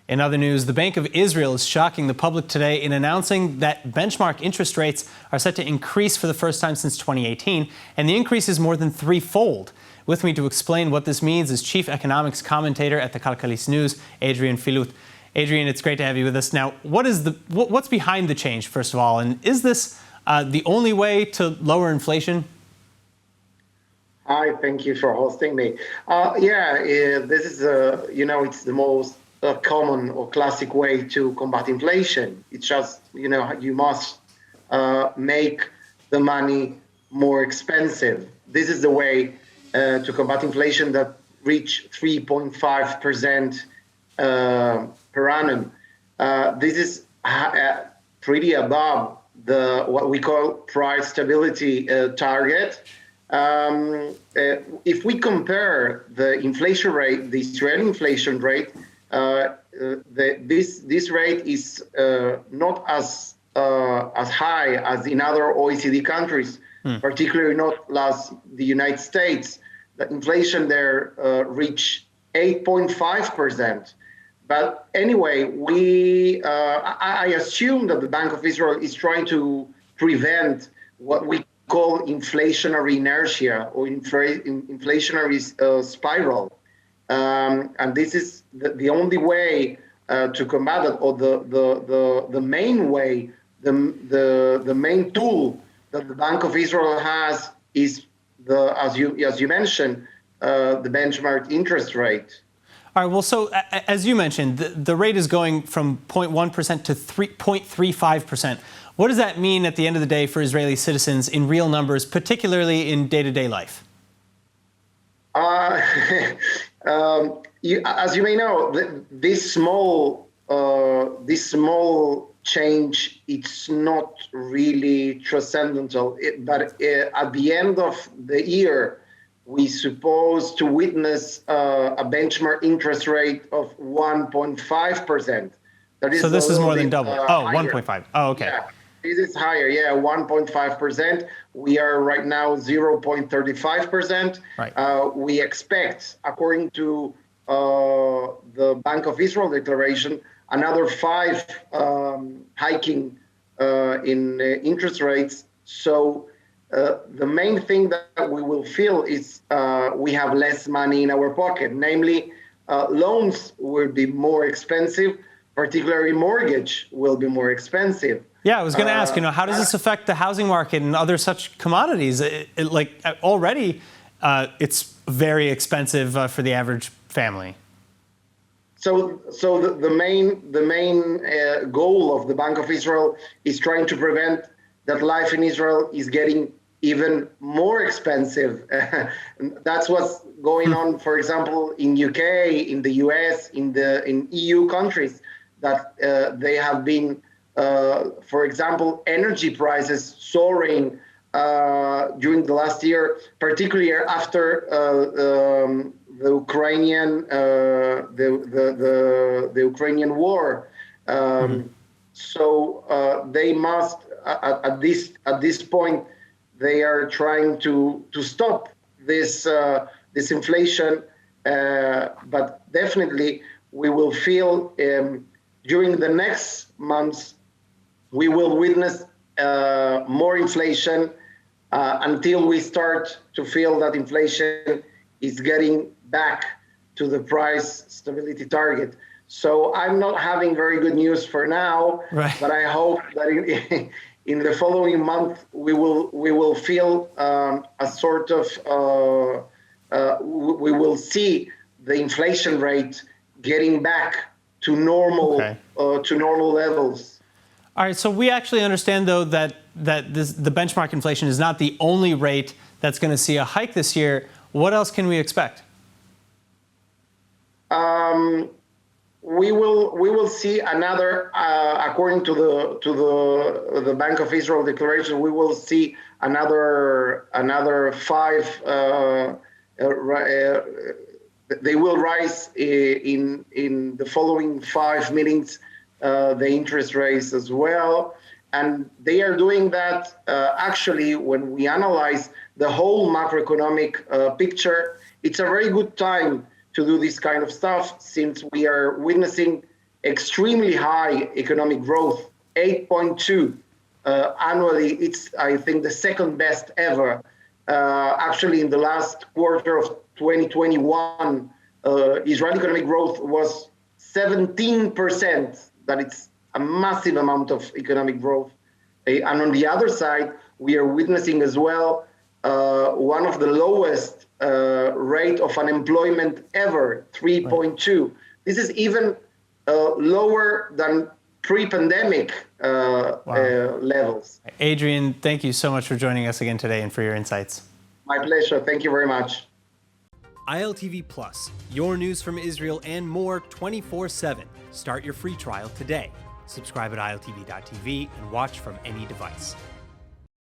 In other news, the Bank of Israel is shocking the public today in announcing that benchmark interest rates are set to increase for the first time since 2018, and the increase is more than threefold. With me to explain what this means is Chief Economics Commentator at the Calcalist News, Adrian Filut. Adrian, it's great to have you with us. Now, what's behind the change, first of all, and is this the only way to lower inflation? Hi, thank you for hosting me. This is, it's the most common or classic way to combat inflation. It's just, you must make the money more expensive. This is the way to combat inflation that reached 3.5% per annum. This is pretty above what we call price stability target. If we compare the inflation rate, the Israeli inflation rate, this rate is not as high as in other OECD countries, particularly not the United States. The inflation there reached 8.5%. But anyway, I assume that the Bank of Israel is trying to prevent what we call inflationary inertia or inflationary spiral. And this is the only way to combat it, or the main way, the main tool that the Bank of Israel has is as you mentioned, the benchmark interest rate. All right, well, so as you mentioned, the rate is going from 0.1% to 0.35%. What does that mean at the end of the day for Israeli citizens in real numbers, particularly in day-to-day life? As you may know, this small change, it's not really transcendental. But at the end of the year, we supposed to witness a benchmark interest rate of 1.5%. So this is more than double. 1.5. Oh, okay. Yeah, this is higher. 1.5%. We are right now 0.35%. Right. We expect, according to the Bank of Israel declaration, another 5 hiking in interest rates. So the main thing that we will feel is we have less money in our pocket. Namely, loans will be more expensive, particularly mortgage will be more expensive. Yeah, I was going to ask, how does this affect the housing market and other such commodities? Already, it's very expensive for the average family. So the main goal of the Bank of Israel is trying to prevent that life in Israel is getting even more expensive. That's what's going on, for example, in UK, in the US, in EU countries, that they have been, for example, energy prices soaring during the last year, particularly after the Ukrainian war. So they must, at this point, they are trying to stop this inflation. But definitely, we will feel during the next months, we will witness more inflation until we start to feel that inflation is getting back to the price stability target. So I'm not having very good news for now, right. But I hope that in the following month we will feel a sort of we will see the inflation rate getting back to normal levels. All right, so we actually understand, though, that the benchmark inflation is not the only rate that's going to see a hike this year. What else can we expect? We will see another, according to the Bank of Israel declaration, we will see another 5. They will rise in the following 5 meetings. The interest rates as well. And they are doing that actually when we analyze the whole macroeconomic picture. It's a very good time to do this kind of stuff since we are witnessing extremely high economic growth, 8.2 annually. It's, I think, the second best ever. Actually, in the last quarter of 2021, Israeli economic growth was 17%. That it's a massive amount of economic growth. And on the other side, we are witnessing as well one of the lowest rate of unemployment ever, 3.2. This is even lower than pre-pandemic levels. Adrian, thank you so much for joining us again today and for your insights. My pleasure. Thank you very much. ILTV Plus, your news from Israel and more 24/7. Start your free trial today. Subscribe at iltv.tv and watch from any device.